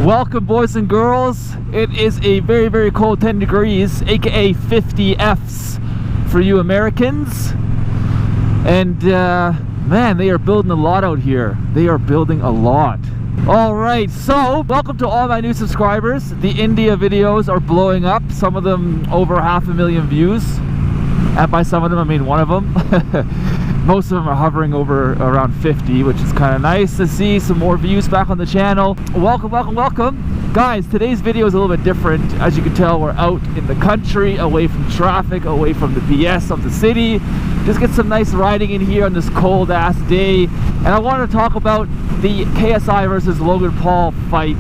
Welcome, boys and girls. It is a very, very cold 10 degrees, aka 50 Fs for you Americans. And man, they are building a lot out here. They are building a lot. Alright, so welcome to all my new subscribers. The India videos are blowing up, some of them over 500,000 views. And by some of them, I mean one of them. Most of them are hovering over around 50, which is kind of nice to see some more views back on the channel. Welcome, welcome, welcome. Guys, today's video is a little bit different. As you can tell, we're out in the country, away from traffic, away from the BS of the city. Just get some nice riding in here on this cold ass day. And I wanted to talk about the KSI versus Logan Paul fight.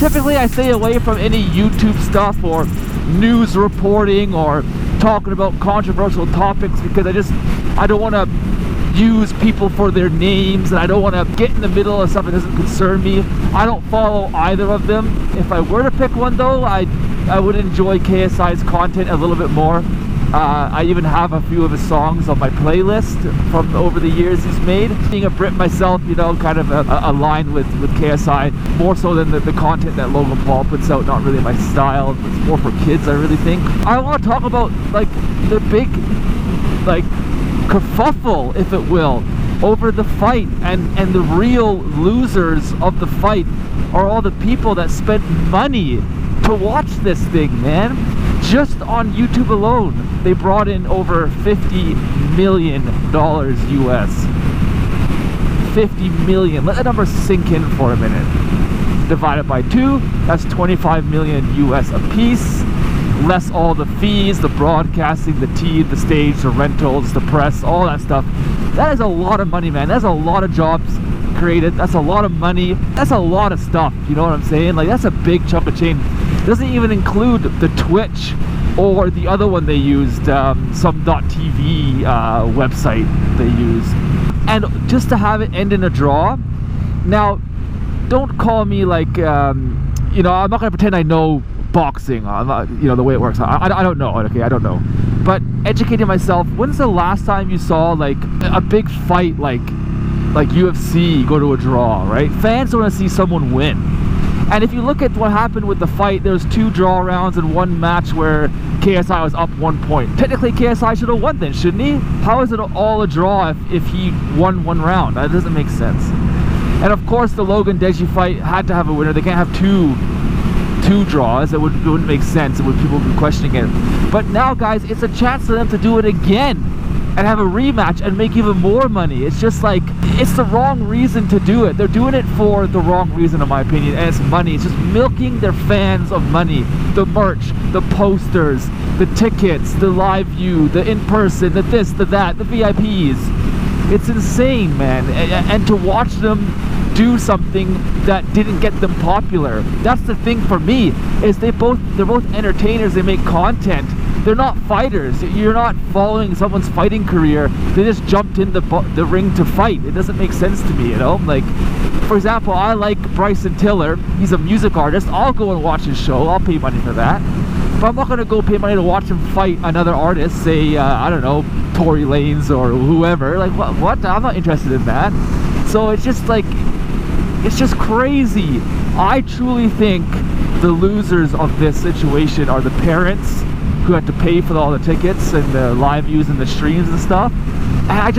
Typically, I stay away from any YouTube stuff or news reporting or talking about controversial topics because I don't want to use people for their names, and I don't want to get in the middle of stuff that doesn't concern me. I don't follow either of them. If I were to pick one though, I would enjoy KSI's content a little bit more. I even have a few of his songs on my playlist from over the years he's made. Being a Brit myself, you know, kind of aligned with KSI, more so than the content that Logan Paul puts out. Not really my style. It's more for kids, I really think. I want to talk about like the big kerfuffle, if it will, over the fight, and the real losers of the fight are all the people that spent money to watch this thing, man. Just on YouTube alone, they brought in over $50 million US. 50 million. Let that number sink in for a minute. Divided by 2, that's 25 million US a piece. Less all the fees, the broadcasting, the team, the stage, the rentals, the press, all that stuff. That is a lot of money, man. That's a lot of jobs created. That's a lot of money. That's a lot of stuff. You know what I'm saying? Like, that's a big chunk of change. It doesn't even include the Twitch or the other one they used, some .tv website they used. And just to have it end in a draw. Now, don't call me like, you know, I'm not going to pretend I know boxing, you know, the way it works. I don't know. Okay, I don't know. But educating myself, when's the last time you saw like a big fight like UFC go to a draw, right? Fans want to see someone win. And if you look at what happened with the fight, there's 2 draw rounds and 1 match where KSI was up 1 point. Technically, KSI should have won then, shouldn't he? How is it all a draw if he won 1 round? That doesn't make sense. And of course, the Logan Deji fight had to have a winner. They can't have two draws. It wouldn't make sense. People would be questioning it. But now, guys, it's a chance for them to do it again and have a rematch and make even more money. It's just like, it's the wrong reason to do it. They're doing it for the wrong reason, in my opinion, and it's money. It's just milking their fans of money. The merch, the posters, the tickets, the live view, the in-person, the this, the that, the VIPs. It's insane, man. And to watch them do something that didn't get them popular. That's the thing for me, is they're both entertainers. They make content. They're not fighters. You're not following someone's fighting career. They just jumped in the ring to fight. It doesn't make sense to me, you know? Like, for example, I like Bryson Tiller. He's a music artist. I'll go and watch his show. I'll pay money for that. But I'm not going to go pay money to watch him fight another artist, say, I don't know, Tory Lanez or whoever. Like, what? I'm not interested in that. So it's just like, it's just crazy. I truly think the losers of this situation are the parents who had to pay for all the tickets and the live views and the streams and stuff. And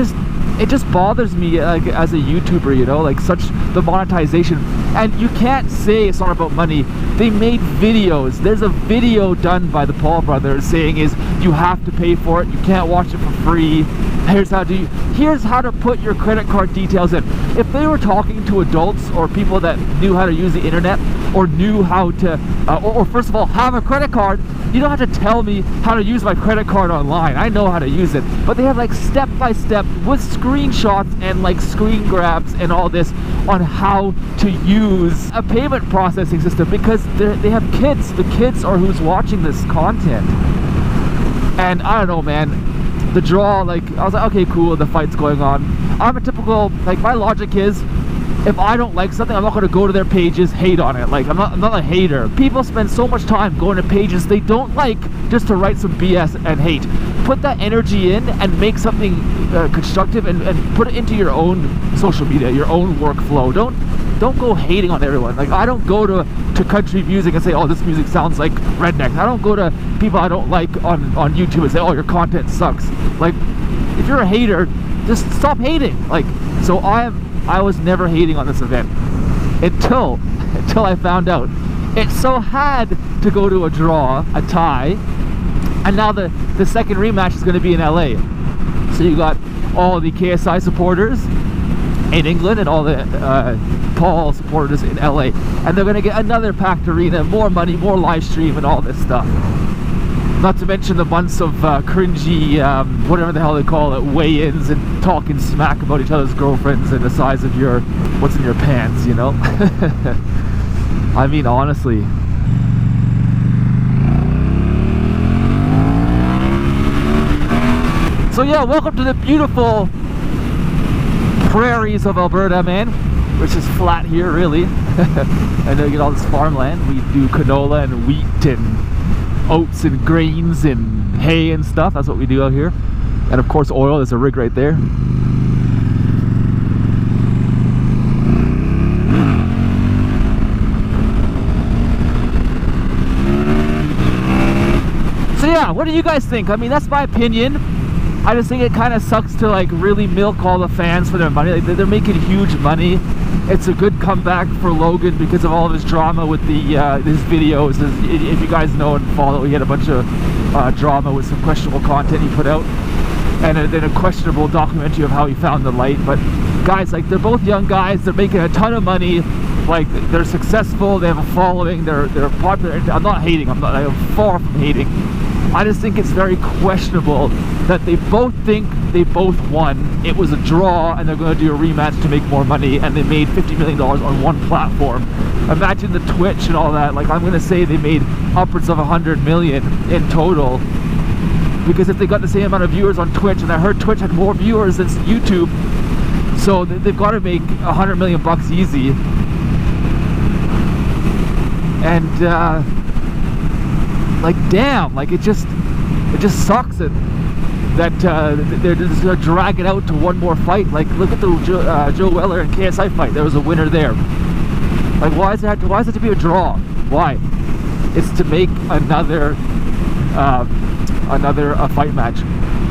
it just bothers me, like, as a YouTuber, you know, like the monetization. And you can't say it's not about money. They made videos. There's a video done by the Paul brothers saying you have to pay for it. You can't watch it for free. Here's how to put your credit card details in. If they were talking to adults or people that knew how to use the internet or knew how to, or first of all, have a credit card, you don't have to tell me how to use my credit card online. I know how to use it. But they have like step by step with screenshots and like screen grabs and all this on how to use a payment processing system, because they have kids. The kids are who's watching this content. And I don't know, man. The draw, like, I was like, okay, cool, the fight's going on. I'm a typical, like, my logic is, if I don't like something, I'm not going to go to their pages, hate on it. Like, I'm not a hater. People spend so much time going to pages they don't like just to write some BS and hate. put that energy in and make something constructive, and put it into your own social media, your own workflow. Don't go hating on everyone. Like, I don't go to country music and say, oh, this music sounds like redneck. I don't go to people I don't like on YouTube and say, oh, your content sucks. Like, if you're a hater, just stop hating. Like, so I was never hating on this event until I found out it so had to go to a draw, a tie, and now the second rematch is going to be in LA. So you got all the KSI supporters in England and all the Paul supporters in LA, and they're going to get another packed arena, more money, more live stream, and all this stuff. Not to mention the months of cringy, whatever the hell they call it, weigh-ins and talking smack about each other's girlfriends and the size of your, what's in your pants, you know? I mean, honestly. So yeah, welcome to the beautiful prairies of Alberta, man, which is flat here, really. And then you get all this farmland. We do canola and wheat and oats and grains and hay and stuff. That's what we do out here. And of course oil. There's a rig right there. So yeah, what do you guys think? I mean, that's my opinion. I just think it kind of sucks to like really milk all the fans for their money. Like, they're making huge money. It's a good comeback for Logan because of all of his drama with the his videos. If you guys know and follow, he had a bunch of drama with some questionable content he put out, and then a questionable documentary of how he found the light. But guys, like, they're both young guys. They're making a ton of money. Like, they're successful. They have a following. They're popular. I'm not hating. I'm far from hating. I just think it's very questionable that they both think they both won. It was a draw, and they're going to do a rematch to make more money, and they made $50 million on one platform. Imagine the Twitch and all that. Like, I'm going to say they made upwards of 100 million in total, because if they got the same amount of viewers on Twitch, and I heard Twitch had more viewers than YouTube, so they've got to make 100 million bucks easy. And like, damn, like, it just sucks that they're just gonna drag it out to one more fight. Like, look at the Joe Weller and KSI fight. There was a winner there. Like, why is it to be a draw? Why? It's to make another fight match.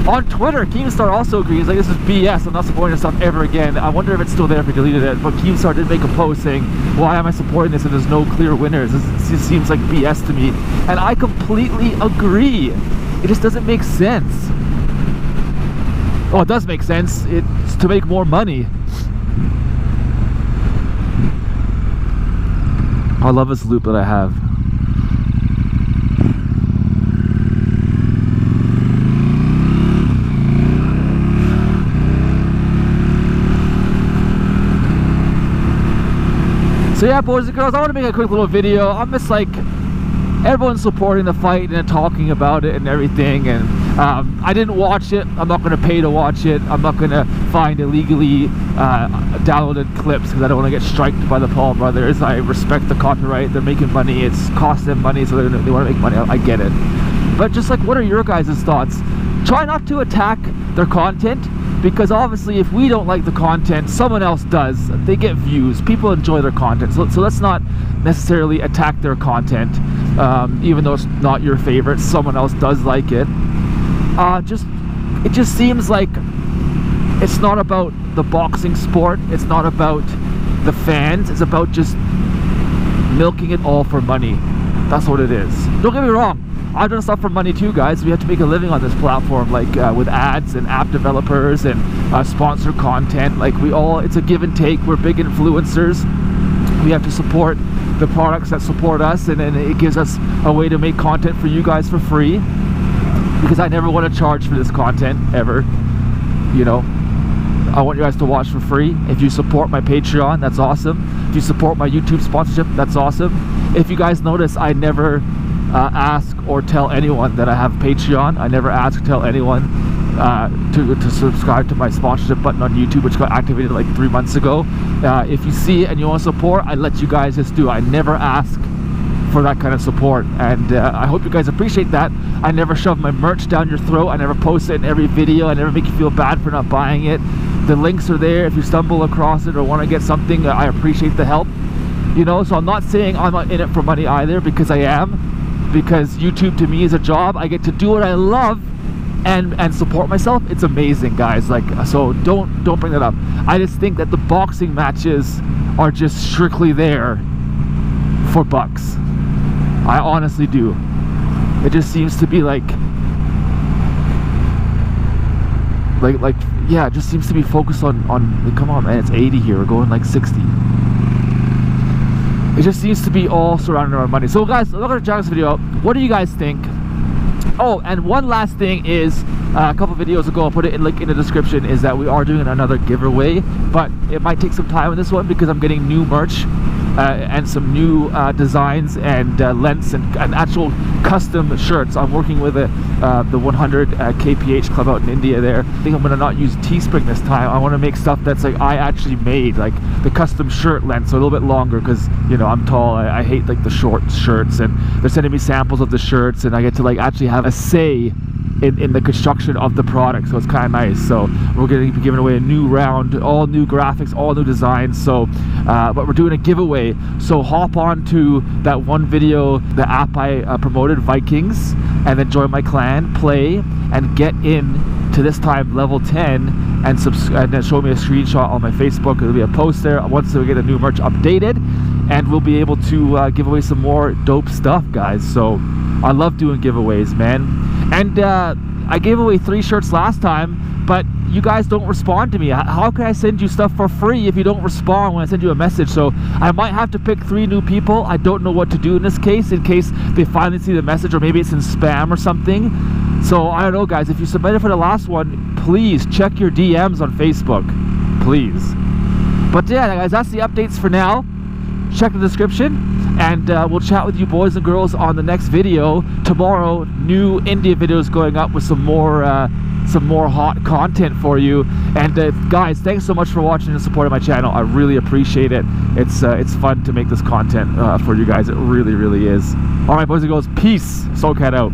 On Twitter, Keemstar also agrees. Like, this is BS. I'm not supporting this stuff ever again. I wonder if it's still there if he deleted it. But Keemstar did make a post saying, why am I supporting this if there's no clear winners? This seems like BS to me. And I completely agree. It just doesn't make sense. Oh, it does make sense. It's to make more money. I love this loop that I have. So yeah, boys and girls, I want to make a quick little video. I'm just like, everyone's supporting the fight and talking about it and everything, and I didn't watch it. I'm not going to pay to watch it. I'm not going to find illegally downloaded clips because I don't want to get striked by the Paul brothers. I respect the copyright. They're making money. It's cost them money, so they want to make money. I get it. But just like, what are your guys' thoughts? Try not to attack their content, because obviously if we don't like the content, someone else does. They get views. People enjoy their content. So let's not necessarily attack their content, even though it's not your favorite. Someone else does like it. It just seems like it's not about the boxing sport. It's not about the fans. It's about just milking it all for money. That's what it is. Don't get me wrong. I've done stuff for money too, guys. We have to make a living on this platform, like with ads and app developers and sponsored content. Like, it's a give and take. We're big influencers. We have to support the products that support us, and then it gives us a way to make content for you guys for free, because I never want to charge for this content ever. You know, I want you guys to watch for free. If you support my Patreon, that's awesome. If you support my YouTube sponsorship, that's awesome. If you guys notice, I never ask or tell anyone that I have Patreon. I never ask or tell anyone to subscribe to my sponsorship button on YouTube, which got activated like 3 months ago. If you see it and you want to support, I let you guys just do it. I never ask for that kind of support, and I hope you guys appreciate that. I never shove my merch down your throat. I never post it in every video. I never make you feel bad for not buying it. The links are there if you stumble across it or want to get something. I appreciate the help, you know. So I'm not saying I'm not in it for money either, because I am, because YouTube to me is a job. I get to do what I love and support myself. It's amazing, guys. Like, so don't bring that up. I just think that the boxing matches are just strictly there for bucks. I honestly do. It just seems to be like yeah, it just seems to be focused on like, come on man, it's 80 here, we're going like 60. It just seems to be all surrounded around money. So guys, look at Jack's video. What do you guys think? Oh, and one last thing is, a couple videos ago, I'll put it in link in the description, is that we are doing another giveaway, but it might take some time in this one because I'm getting new merch and some new designs and lengths and actual custom shirts. I'm working with the 100 KPH club out in India there. I think I'm gonna not use Teespring this time. I want to make stuff that's like I actually made, like the custom shirt length, so a little bit longer, because you know I'm tall. I hate like the short shirts, and they're sending me samples of the shirts, and I get to like actually have a say in the construction of the product, so it's kind of nice. So we're going to be giving away a new round, all new graphics, all new designs. So but we're doing a giveaway, so hop on to that one video, the app I promoted, Vikings, and then join my clan, play, and get in to this time level 10, and then show me a screenshot on my Facebook. There'll be a post there once we get the new merch updated, and we'll be able to give away some more dope stuff, guys. So I love doing giveaways, man. And I gave away 3 shirts last time, but you guys don't respond to me. How can I send you stuff for free if you don't respond when I send you a message? So I might have to pick 3 new people. I don't know what to do in this case, in case they finally see the message, or maybe it's in spam or something. So I don't know, guys. If you submitted for the last one, please check your DMs on Facebook, please. But yeah, guys, that's the updates for now. Check the description, and we'll chat with you boys and girls on the next video. Tomorrow, new India videos going up with some more hot content for you. And guys, thanks so much for watching and supporting my channel. I really appreciate it. It's fun to make this content for you guys. It really, really is. All right, boys and girls, peace. Snowcat out.